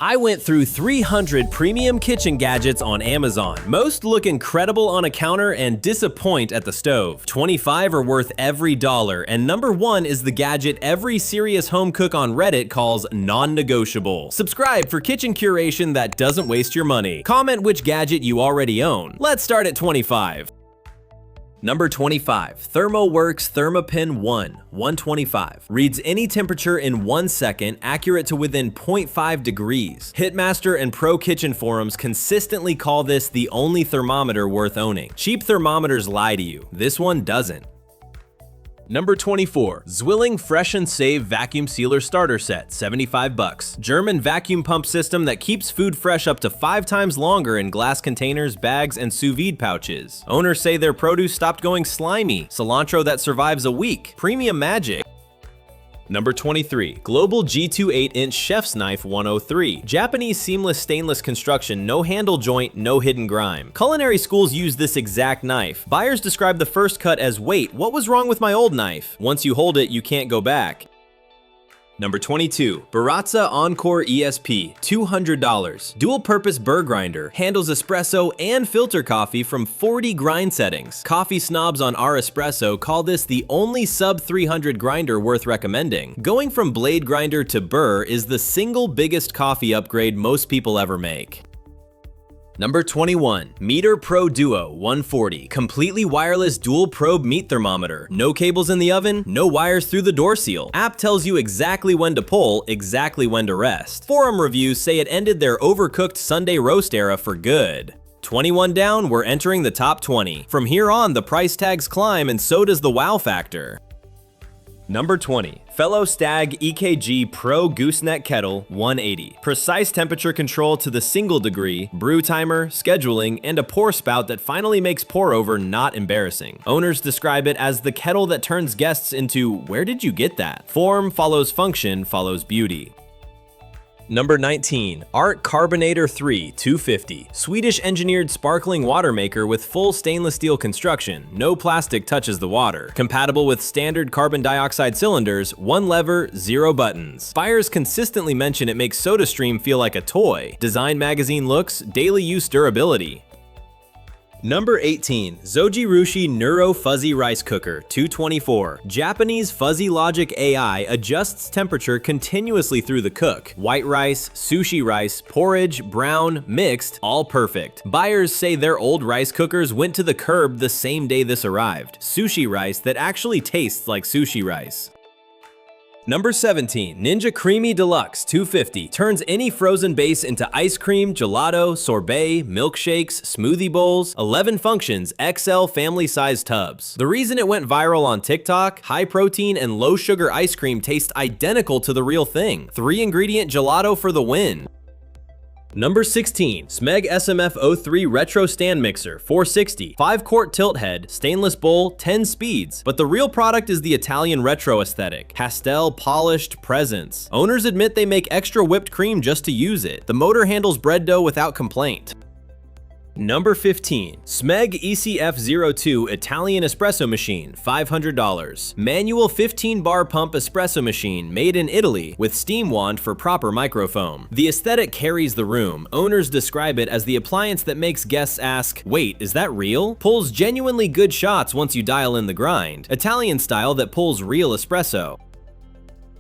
I went through 300 premium kitchen gadgets on Amazon. Most look incredible on a counter and disappoint at the stove. 25 are worth every dollar, and number 1 is the gadget every serious home cook on Reddit calls non-negotiable. Subscribe for kitchen curation that doesn't waste your money. Comment which gadget you already own. Let's start at 25. Number 25, ThermoWorks Thermapen ONE 125. Reads any temperature in 1 second, accurate to within 0.5 degrees. Hitmaster and Pro Kitchen forums consistently call this the only thermometer worth owning. Cheap thermometers lie to you. This one doesn't. Number 24, Zwilling Fresh and Save Vacuum Sealer Starter Set, 75 bucks. German vacuum pump system that keeps food fresh up to 5 times longer in glass containers, bags, and sous vide pouches. Owners say their produce stopped going slimy. Cilantro that survives a week. Premium magic. Number 23, Global G2 8-inch Chef's Knife 103. Japanese seamless stainless construction, no handle joint, no hidden grime. Culinary schools use this exact knife. Buyers describe the first cut as, "Wait, what was wrong with my old knife?" Once you hold it, you can't go back. Number 22, Baratza Encore ESP, $200. Dual-purpose burr grinder, handles espresso and filter coffee from 40 grind settings. Coffee snobs on our Espresso call this the only sub-300 grinder worth recommending. Going from blade grinder to burr is the single biggest coffee upgrade most people ever make. Number 21, Meter Pro Duo 140. Completely wireless dual probe meat thermometer. No cables in the oven, no wires through the door seal. App tells you exactly when to pull, exactly when to rest. Forum reviews say it ended their overcooked Sunday roast era for good. 21 down, we're entering the top 20. From here on, the price tags climb and so does the wow factor. Number 20, fellow Stagg EKG Pro Gooseneck Kettle 180. Precise temperature control to the single degree, brew timer, scheduling, and a pour spout that finally makes pour over not embarrassing. Owners describe it as the kettle that turns guests into, "Where did you get that?" Form follows function follows beauty. Number 19, Aarke Carbonator III 250. Swedish-engineered sparkling water maker with full stainless steel construction. No plastic touches the water. Compatible with standard carbon dioxide cylinders, 1 lever, 0 buttons. Buyers consistently mention it makes SodaStream feel like a toy. Design magazine looks, daily use durability. Number 18, Zojirushi Neuro Fuzzy Rice Cooker 224. Japanese fuzzy logic AI adjusts temperature continuously through the cook. White rice, sushi rice, porridge, brown, mixed, all perfect. Buyers say their old rice cookers went to the curb the same day this arrived. Sushi rice that actually tastes like sushi rice. Number 17, Ninja CREAMi Deluxe 250. Turns any frozen base into ice cream, gelato, sorbet, milkshakes, smoothie bowls, 11 functions, XL family-sized tubs. The reason it went viral on TikTok, high protein and low sugar ice cream taste identical to the real thing. 3-ingredient gelato for the win. Number 16, Smeg SMF03 Retro Stand Mixer 460. 5-quart tilt head, stainless bowl, 10 speeds. But the real product is the Italian retro aesthetic. Pastel, polished presence. Owners admit they make extra whipped cream just to use it. The motor handles bread dough without complaint. Number 15, Smeg ECF02 Italian Espresso Machine, $500. Manual 15-bar pump espresso machine made in Italy with steam wand for proper microfoam. The aesthetic carries the room. Owners describe it as the appliance that makes guests ask, "Wait, is that real?" Pulls genuinely good shots once you dial in the grind. Italian style that pulls real espresso.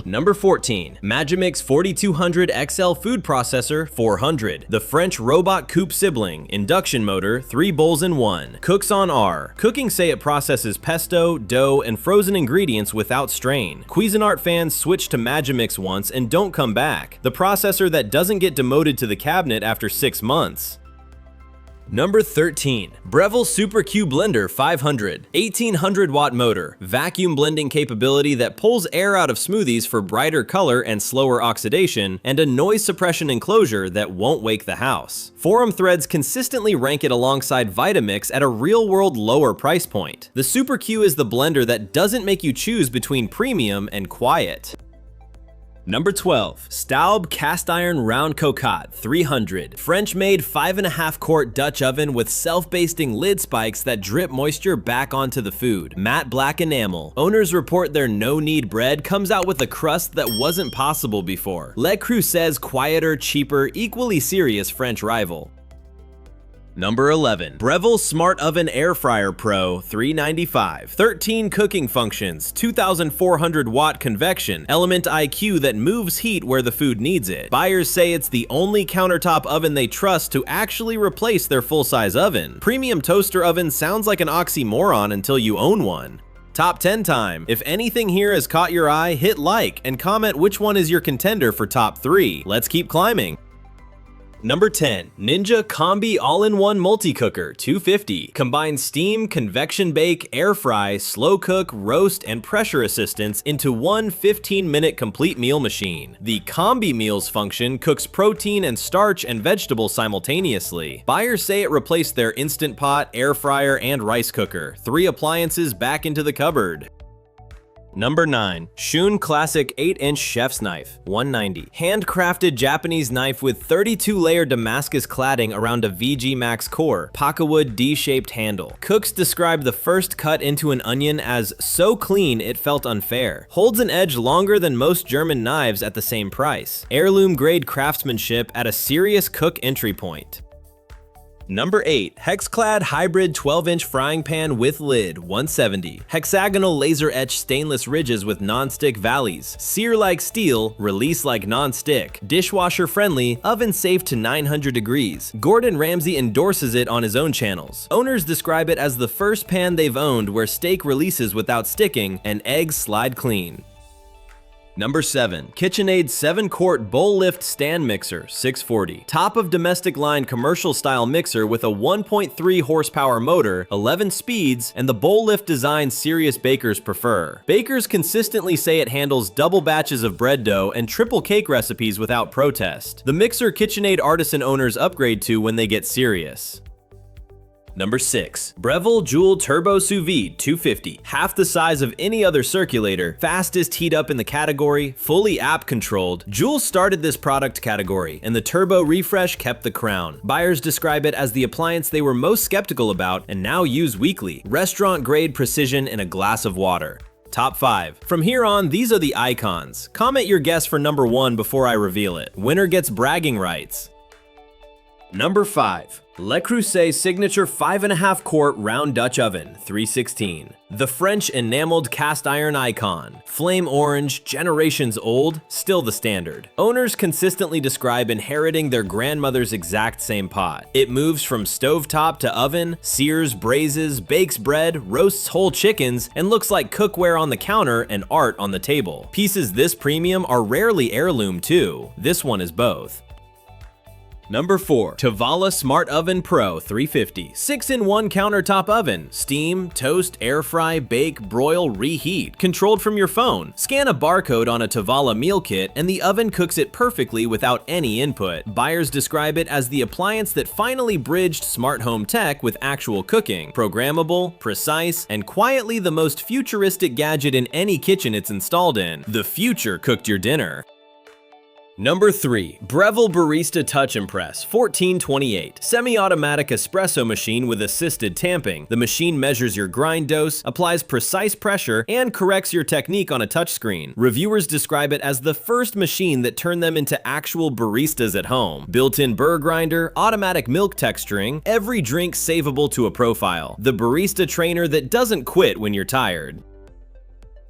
Number 14, Magimix 4200 XL Food Processor 400. The French robot coupe sibling, induction motor, 3 bowls in 1. Cooks on R. Cooking say it processes pesto, dough, and frozen ingredients without strain. Cuisinart fans switch to Magimix once and don't come back. The processor that doesn't get demoted to the cabinet after 6 months. Number 13, Breville Super Q Blender 500, 1800 watt motor, vacuum blending capability that pulls air out of smoothies for brighter color and slower oxidation, and a noise suppression enclosure that won't wake the house. Forum threads consistently rank it alongside Vitamix at a real-world lower price point. The Super Q is the blender that doesn't make you choose between premium and quiet. Number 12. Staub Cast Iron Round Cocotte 300. French-made 5.5 quart Dutch oven with self-basting lid spikes that drip moisture back onto the food. Matte black enamel. Owners report their no-knead bread comes out with a crust that wasn't possible before. Le Creuset's quieter, cheaper, equally serious French rival. Number 11. Breville Smart Oven Air Fryer Pro 395. 13 cooking functions, 2,400 watt convection, element IQ that moves heat where the food needs it. Buyers say it's the only countertop oven they trust to actually replace their full-size oven. Premium toaster oven sounds like an oxymoron until you own one. Top 10 time. If anything here has caught your eye, hit like and comment which one is your contender for top 3. Let's keep climbing. Number 10. Ninja Combi All-in-One Multi-Cooker 250. Combines steam, convection bake, air fry, slow cook, roast, and pressure assistance into one 15-minute complete meal machine. The Combi Meals function cooks protein and starch and vegetables simultaneously. Buyers say it replaced their Instant Pot, air fryer, and rice cooker. 3 appliances back into the cupboard. Number 9. Shun Classic 8-inch Chef's Knife 190. Handcrafted Japanese knife with 32-layer Damascus cladding around a VG Max core, Pakawood D-shaped handle. Cooks describe the first cut into an onion as so clean it felt unfair. Holds an edge longer than most German knives at the same price. Heirloom grade craftsmanship at a serious cook entry point. Number 8. Hexclad Hybrid 12-inch Frying Pan with Lid 170. Hexagonal laser-etched stainless ridges with non-stick valleys. Sear like steel, release like non-stick. Dishwasher friendly, oven safe to 900 degrees. Gordon Ramsay endorses it on his own channels. Owners describe it as the first pan they've owned where steak releases without sticking and eggs slide clean. Number 7. KitchenAid 7-quart bowl lift stand mixer 640. Top of domestic line commercial style mixer with a 1.3 horsepower motor, 11 speeds, and the bowl lift design serious bakers prefer. Bakers consistently say it handles double batches of bread dough and triple cake recipes without protest. The mixer KitchenAid artisan owners upgrade to when they get serious. Number 6. Breville Joule Turbo Sous Vide 250. Half the size of any other circulator, fastest heat up in the category, fully app controlled. Joule started this product category, and the Turbo refresh kept the crown. Buyers describe it as the appliance they were most skeptical about and now use weekly. Restaurant grade precision in a glass of water. Top 5. From here on, these are the icons. Comment your guess for number 1 before I reveal it. Winner gets bragging rights. Number 5. Le Creuset Signature 5.5 quart Round Dutch Oven 316. The French enameled cast iron icon. Flame orange, generations old, still the standard. Owners consistently describe inheriting their grandmother's exact same pot. It moves from stovetop to oven, sears, braises, bakes bread, roasts whole chickens, and looks like cookware on the counter and art on the table. Pieces this premium are rarely heirloom too. This one is both. Number 4. Tavala Smart Oven Pro 350. 6-in-1 countertop oven. Steam, toast, air fry, bake, broil, reheat. Controlled from your phone. Scan a barcode on a Tavala meal kit and the oven cooks it perfectly without any input. Buyers describe it as the appliance that finally bridged smart home tech with actual cooking. Programmable, precise, and quietly the most futuristic gadget in any kitchen it's installed in. The future cooked your dinner. Number 3. Breville Barista Touch Impress 1428. Semi-automatic espresso machine with assisted tamping. The machine measures your grind dose, applies precise pressure, and corrects your technique on a touchscreen. Reviewers describe it as the first machine that turned them into actual baristas at home. Built-in burr grinder, automatic milk texturing, every drink savable to a profile. The barista trainer that doesn't quit when you're tired.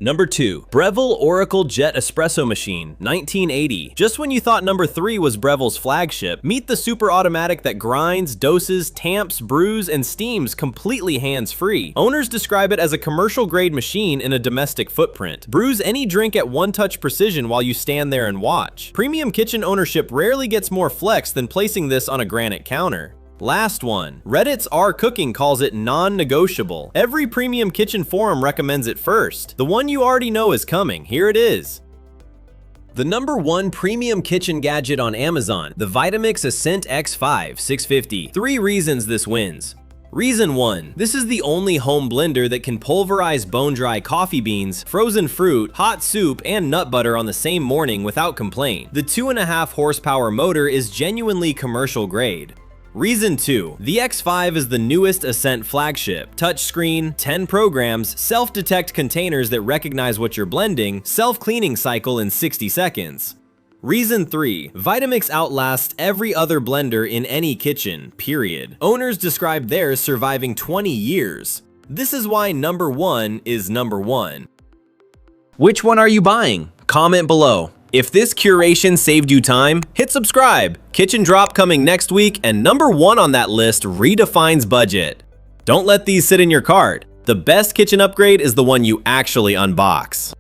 Number 2. Breville Oracle Jet Espresso Machine 1980. Just when you thought number 3 was Breville's flagship, meet the super automatic that grinds, doses, tamps, brews, and steams completely hands-free. Owners describe it as a commercial-grade machine in a domestic footprint. Brews any drink at one-touch precision while you stand there and watch. Premium kitchen ownership rarely gets more flex than placing this on a granite counter. Last one. Reddit's R Cooking calls it non-negotiable. Every premium kitchen forum recommends it first. The one you already know is coming. Here it is. The number 1 premium kitchen gadget on Amazon, the Vitamix Ascent X5 650. 3 reasons this wins. Reason 1. This is the only home blender that can pulverize bone-dry coffee beans, frozen fruit, hot soup, and nut butter on the same morning without complaint. The 2.5 horsepower motor is genuinely commercial grade. Reason 2. The X5 is the newest Ascent flagship. Touchscreen, 10 programs, self-detect containers that recognize what you're blending, self-cleaning cycle in 60 seconds. Reason 3. Vitamix outlasts every other blender in any kitchen, period. Owners describe theirs surviving 20 years. This is why number 1 is number 1. Which one are you buying? Comment below. If this curation saved you time, hit subscribe. Kitchen drop coming next week, and number 1 on that list redefines budget. Don't let these sit in your cart. The best kitchen upgrade is the one you actually unbox.